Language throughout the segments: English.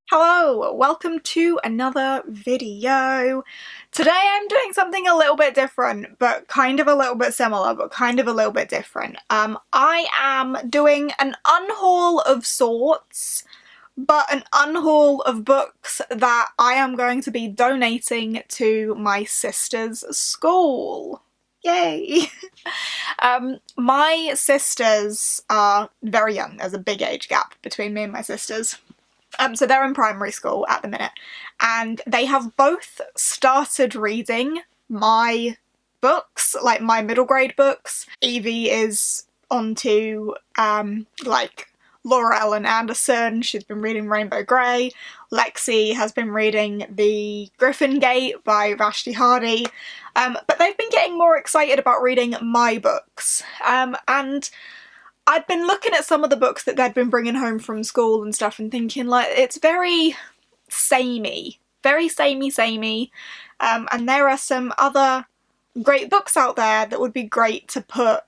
Hello, welcome to another video. Today I'm doing something a little bit different, but kind of a little bit similar, but kind of a little bit different. I am doing an unhaul of sorts, but an unhaul of books that I am going to be donating to my sister's school. Yay! My sisters are very young. There's a big age gap between me and my sisters. So they're in primary school at the minute, and they have both started reading my books, like my middle grade books. Evie is onto, like, Laura Ellen Anderson. She's been reading Rainbow Grey. Lexi has been reading The Griffin Gate by Vashti Hardy. But they've been getting more excited about reading my books. And I'd been looking at some of the books that they'd been bringing home from school and stuff and thinking, like, it's very samey. Very samey. And there are some other great books out there that would be great to put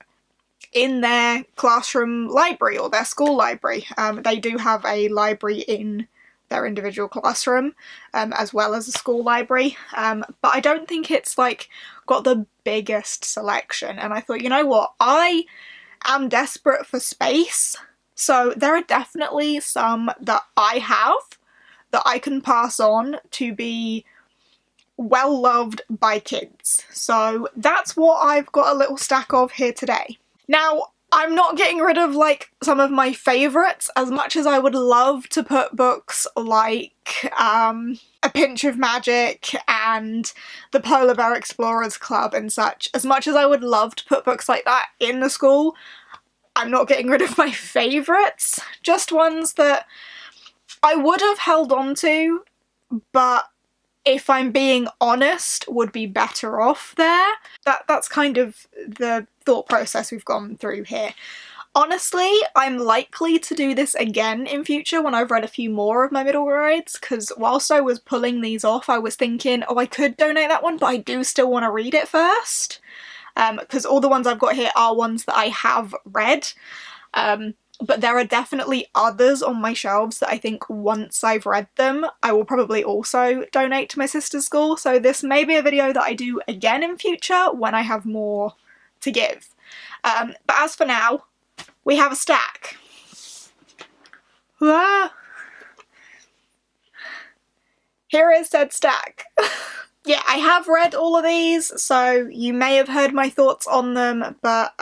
in their classroom library or their school library. They do have a library in their individual classroom, as well as a school library. But I don't think it's, like, got the biggest selection. And I thought, you know what, I'm desperate for space, so there are definitely some that I have that I can pass on to be well loved by kids. So that's what I've got a little stack of here today. Now, I'm not getting rid of, like, some of my favourites as much as I would love to put books like A Pinch of Magic and the Polar Bear Explorers Club and such. As much as I would love to put books like that in the school, I'm not getting rid of my favourites. Just ones that I would have held on to, but if I'm being honest, would be better off there. That's kind of the thought process we've gone through here. Honestly, I'm likely to do this again in future when I've read a few more of my middle grades, because whilst I was pulling these off, I was thinking, oh, I could donate that one, but I do still want to read it first. Because all the ones I've got here are ones that I have read. But there are definitely others on my shelves that I think once I've read them, I will probably also donate to my sister's school. So this may be a video that I do again in future when I have more to give. But as for now, we have a stack. Ah. Here is said stack. Yeah, I have read all of these, so you may have heard my thoughts on them, but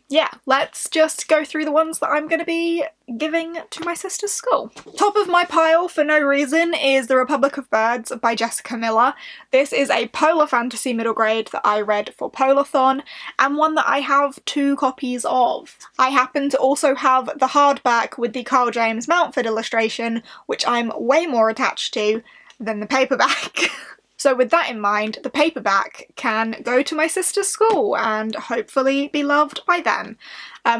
yeah, let's just go through the ones that I'm going to be giving to my sister's school. Top of my pile, for no reason, is The Republic of Birds by Jessica Miller. This is a polar fantasy middle grade that I read for Polathon, and one that I have 2 copies of. I happen to also have the hardback with the Carl James Mountford illustration, which I'm way more attached to than the paperback. So with that in mind, the paperback can go to my sister's school and hopefully be loved by them.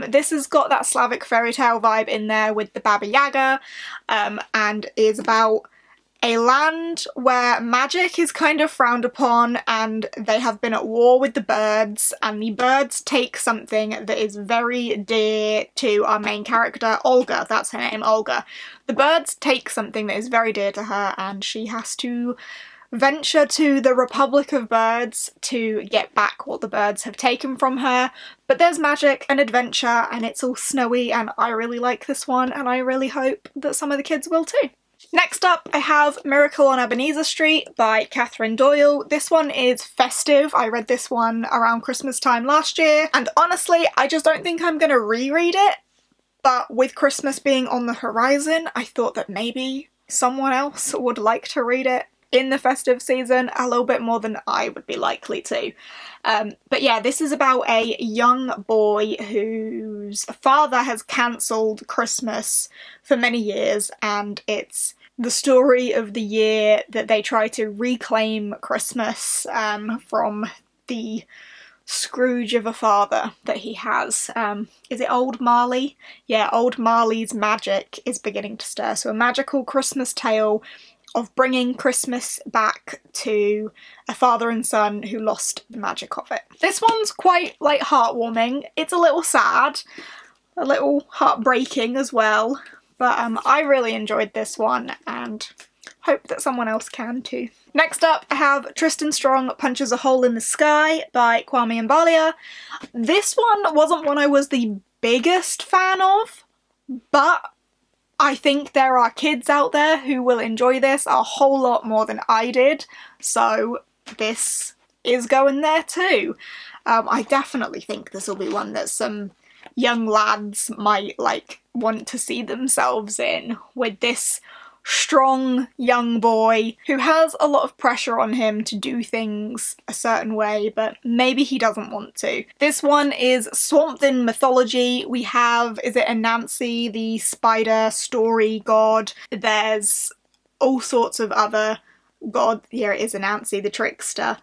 This has got that Slavic fairy tale vibe in there with the Baba Yaga, and is about a land where magic is kind of frowned upon and they have been at war with the birds, and the birds take something that is very dear to our main character, Olga. That's her name, Olga. The birds take something that is very dear to her, and she has to venture to the Republic of Birds to get back what the birds have taken from her. But there's magic and adventure and it's all snowy, and I really like this one and I really hope that some of the kids will too. Next up, I have Miracle on Ebenezer Street by Catherine Doyle. This one is festive. I read this one around Christmas time last year, and honestly, I just don't think I'm gonna reread it. But with Christmas being on the horizon, I thought that maybe someone else would like to read it in the festive season a little bit more than I would be likely to. But yeah, this is about a young boy whose father has cancelled Christmas for many years, and it's the story of the year that they try to reclaim Christmas from the Scrooge of a father that he has. Is it Old Marley? Yeah, Old Marley's magic is beginning to stir. So a magical Christmas tale of bringing Christmas back to a father and son who lost the magic of it. This one's quite, like, heartwarming. It's a little sad, a little heartbreaking as well, but I really enjoyed this one, and and hope that someone else can too. Next up, I have Tristan Strong Punches a Hole in the Sky by Kwame and Balia. This one wasn't one I was the biggest fan of, but I think there are kids out there who will enjoy this a whole lot more than I did, so this is going there too. I definitely think this will be one that some young lads might want to see themselves in, with this strong young boy who has a lot of pressure on him to do things a certain way, but maybe he doesn't want to. This one is swamped in mythology. We have, is it Anansi, the spider story god? There's all sorts of other god. Here it is, Anansi, the trickster,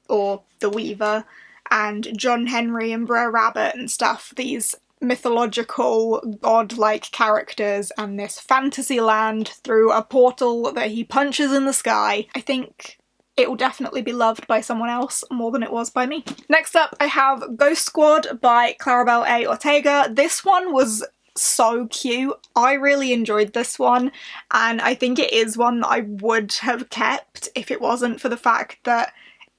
or the weaver, and John Henry and Brer Rabbit and stuff. These mythological god-like characters and this fantasy land through a portal that he punches in the sky. I think it will definitely be loved by someone else more than it was by me. Next up, I have Ghost Squad by Clarabelle A. Ortega. This one was so cute. I really enjoyed this one, and I think it is one that I would have kept if it wasn't for the fact that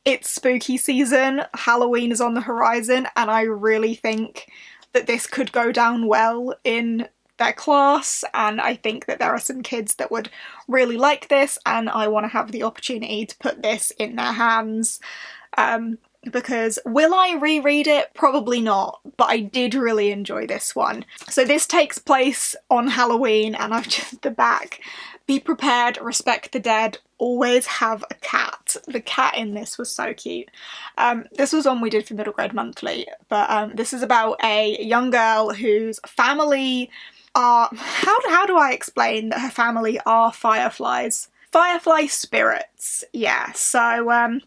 it's spooky season, Halloween is on the horizon, and I really think that this could go down well in their class, and I think that there are some kids that would really like this, and I want to have the opportunity to put this in their hands. Because will I reread it? Probably not, but I did really enjoy this one. So this takes place on Halloween, and I've just the back. Be prepared, respect the dead, always have a cat. The cat in this was so cute. This was one we did for Middle Grade Monthly, but this is about a young girl whose family are... How do I explain that her family are fireflies? Firefly spirits, yeah. So,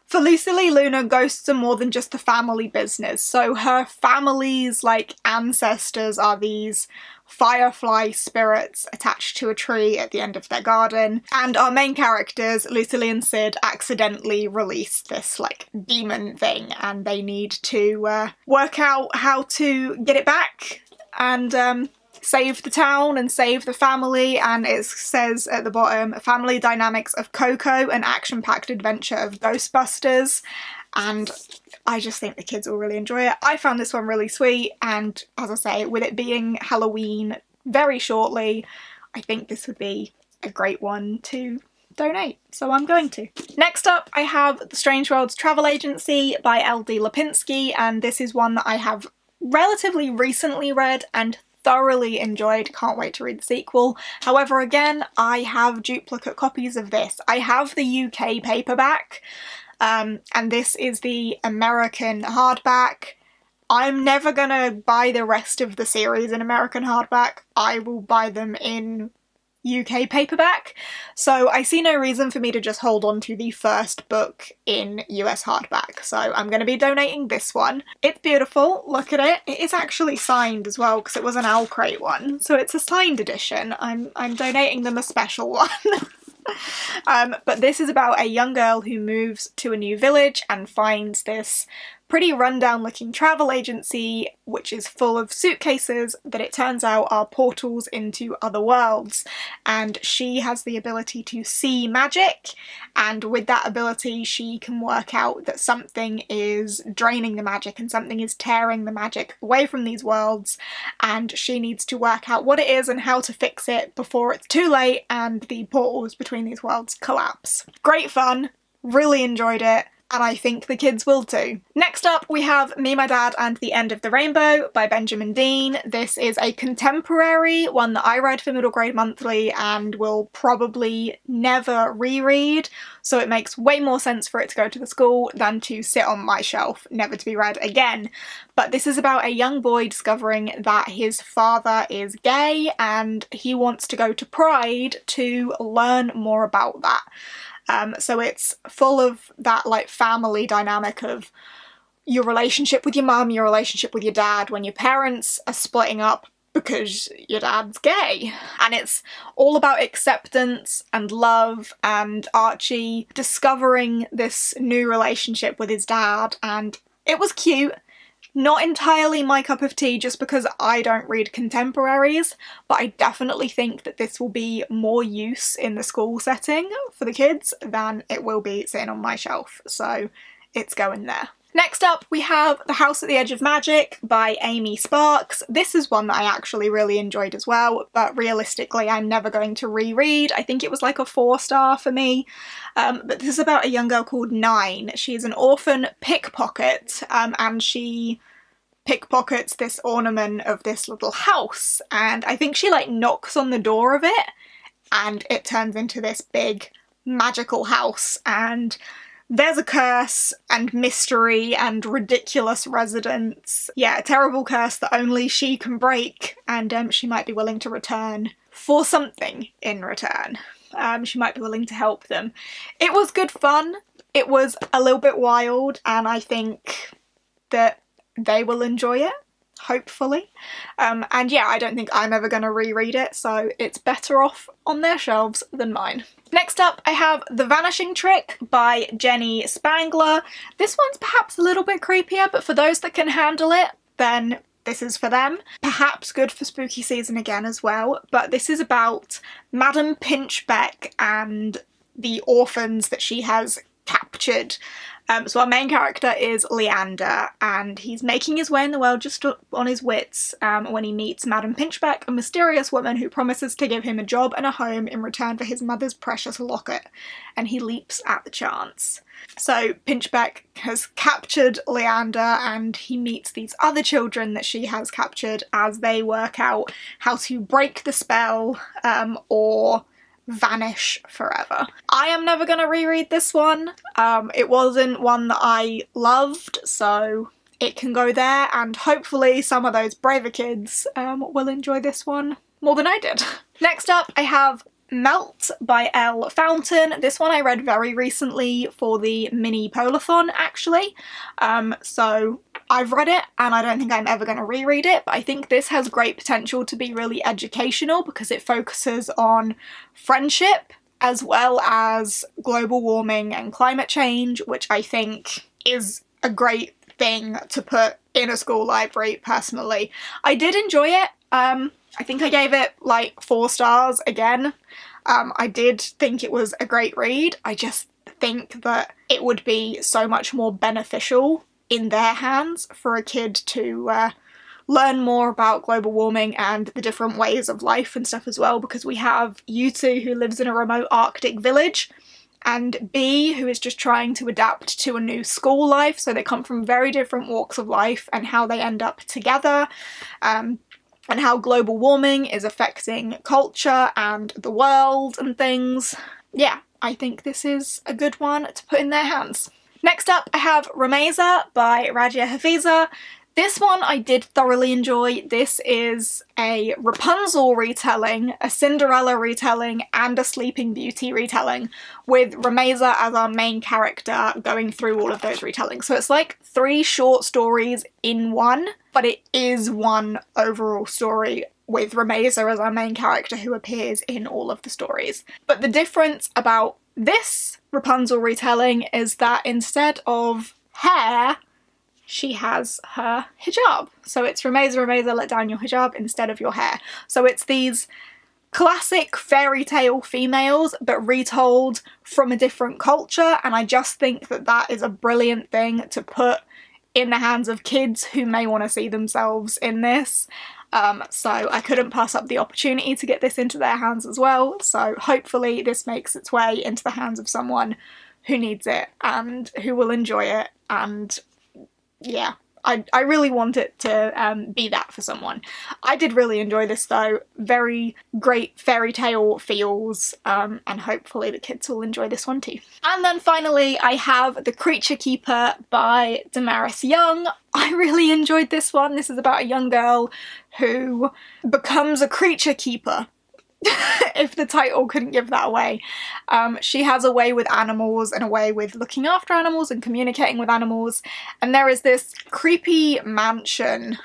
for Lucille Luna, ghosts are more than just the family business. So her family's ancestors are these firefly spirits attached to a tree at the end of their garden, and our main characters, Lucille and Sid, accidentally release this demon thing, and they need to work out how to get it back and save the town and save the family. And it says at the bottom, family dynamics of Coco, an action-packed adventure of Ghostbusters, and I just think the kids will really enjoy it. I found this one really sweet, and as I say, with it being Halloween very shortly, I think this would be a great one to donate, so I'm going to. Next up, I have The Strange Worlds Travel Agency by L.D. Lipinski, and this is one that I have relatively recently read and thoroughly enjoyed. Can't wait to read the sequel. However, again, I have duplicate copies of this. I have the UK paperback, and this is the American hardback. I'm never gonna buy the rest of the series in American hardback. I will buy them in UK paperback, so I see no reason for me to just hold on to the first book in US hardback, so I'm going to be donating this one. It's beautiful, look at it. It is actually signed as well, because it was an Owl Crate one, so it's a signed edition. I'm donating them a special one. But this is about a young girl who moves to a new village and finds this pretty rundown looking travel agency which is full of suitcases that it turns out are portals into other worlds, and she has the ability to see magic, and with that ability she can work out that something is draining the magic and something is tearing the magic away from these worlds, and she needs to work out what it is and how to fix it before it's too late and the portals between these worlds collapse. Great fun, really enjoyed it, and I think the kids will too. Next up we have Me, My Dad and the End of the Rainbow by Benjamin Dean. This is a contemporary one that I read for Middle Grade Monthly and will probably never reread, so it makes way more sense for it to go to the school than to sit on my shelf, never to be read again. But this is about a young boy discovering that his father is gay and he wants to go to Pride to learn more about that. So it's full of that family dynamic of your relationship with your mum, your relationship with your dad, when your parents are splitting up because your dad's gay. And it's all about acceptance and love, and Archie discovering this new relationship with his dad, and it was cute. Not entirely my cup of tea just because I don't read contemporaries, but I definitely think that this will be more use in the school setting for the kids than it will be sitting on my shelf, so it's going there. Next up we have The House at the Edge of Magic by Amy Sparks. This is one that I actually really enjoyed as well, but realistically I'm never going to reread. I think it was like a 4-star for me. But this is about a young girl called Nine. She's an orphan pickpocket, and she pickpockets this ornament of this little house, and I think she like knocks on the door of it and it turns into this big magical house, and there's a curse and mystery and ridiculous residents. Yeah, a terrible curse that only she can break, and she might be willing to return for something in return. She might be willing to help them. It was good fun. It was a little bit wild, and I think that they will enjoy it, hopefully. And yeah, I don't think I'm ever going to reread it, so it's better off on their shelves than mine. Next up I have The Vanishing Trick by Jenny Spangler. This one's perhaps a little bit creepier, but for those that can handle it, then this is for them. Perhaps good for spooky season again as well, but this is about Madame Pinchbeck and the orphans that she has captured. So our main character is Leander, and he's making his way in the world just on his wits when he meets Madame Pinchbeck, a mysterious woman who promises to give him a job and a home in return for his mother's precious locket, and he leaps at the chance. So Pinchbeck has captured Leander, and he meets these other children that she has captured as they work out how to break the spell or vanish forever. I am never going to reread this one. It wasn't one that I loved, so it can go there, and hopefully some of those braver kids will enjoy this one more than I did. Next up I have Melt by Elle Fountain. This one I read very recently for the mini Polathon actually, so I've read it and I don't think I'm ever going to reread it, but I think this has great potential to be really educational because it focuses on friendship as well as global warming and climate change, which I think is a great thing to put in a school library personally. I did enjoy it. I think I gave it like 4 stars again. I did think it was a great read. I just think that it would be so much more beneficial in their hands for a kid to learn more about global warming and the different ways of life and stuff as well, because we have Yutu, who lives in a remote Arctic village, and B, who is just trying to adapt to a new school life, so they come from very different walks of life, and how they end up together, and how global warming is affecting culture and the world and things. Yeah, I think this is a good one to put in their hands. Next up I have Ramza by Radia Hafiza. This one I did thoroughly enjoy. This is a Rapunzel retelling, a Cinderella retelling, and a Sleeping Beauty retelling, with Ramza as our main character going through all of those retellings. So it's like 3 short stories in one, but it is one overall story with Ramza as our main character who appears in all of the stories. But the difference about this Rapunzel retelling is that instead of hair, she has her hijab. So it's Ramza, let down your hijab instead of your hair. So it's these classic fairy tale females, but retold from a different culture, and I just think that that is a brilliant thing to put in the hands of kids who may want to see themselves in this. So I couldn't pass up the opportunity to get this into their hands as well, so hopefully this makes its way into the hands of someone who needs it and who will enjoy it, and yeah, I really want it to be that for someone. I did really enjoy this though, very great fairy tale feels, and hopefully the kids will enjoy this one too. And then finally I have The Creature Keeper by Damaris Young. I really enjoyed this one. This is about a young girl who becomes a creature keeper. If the title couldn't give that away. She has a way with animals and a way with looking after animals and communicating with animals, and there is this creepy mansion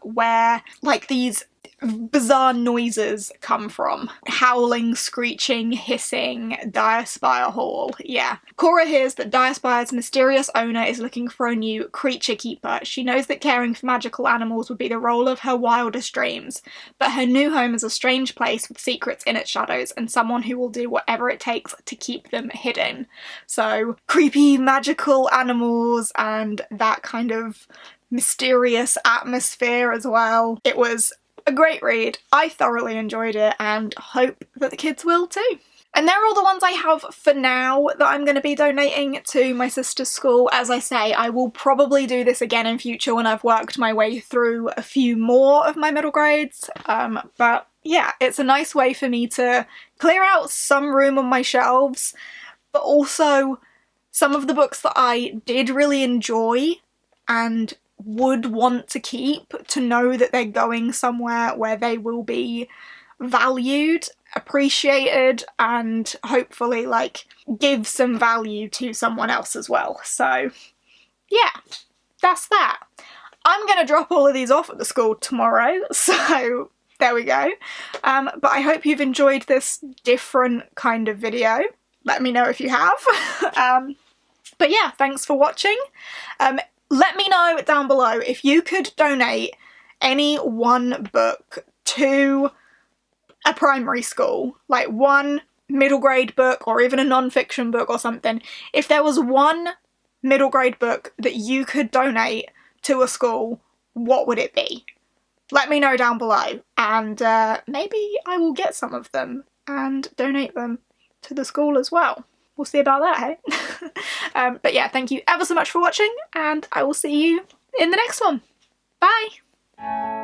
where like these bizarre noises come from. Howling, screeching, hissing, Direspire Hall. Yeah. Cora hears that Direspire's mysterious owner is looking for a new creature keeper. She knows that caring for magical animals would be the role of her wildest dreams, but her new home is a strange place with secrets in its shadows and someone who will do whatever it takes to keep them hidden. So, creepy magical animals and that kind of mysterious atmosphere as well. It was a great read. I thoroughly enjoyed it and hope that the kids will too. And they're all the ones I have for now that I'm going to be donating to my sister's school. As I say, I will probably do this again in future when I've worked my way through a few more of my middle grades. But yeah, it's a nice way for me to clear out some room on my shelves, but also some of the books that I did really enjoy and would want to keep, to know that they're going somewhere where they will be valued, appreciated, and hopefully like give some value to someone else as well. So yeah, that's that. I'm gonna drop all of these off at the school tomorrow, so there we go. But I hope you've enjoyed this different kind of video. Let me know if you have. But yeah, thanks for watching. Let me know down below if you could donate any one book to a primary school, like one middle grade book or even a non-fiction book or something. If there was one middle grade book that you could donate to a school, what would it be? Let me know down below, and maybe I will get some of them and donate them to the school as well. We'll see about that, hey? But yeah, thank you ever so much for watching, and I will see you in the next one. Bye!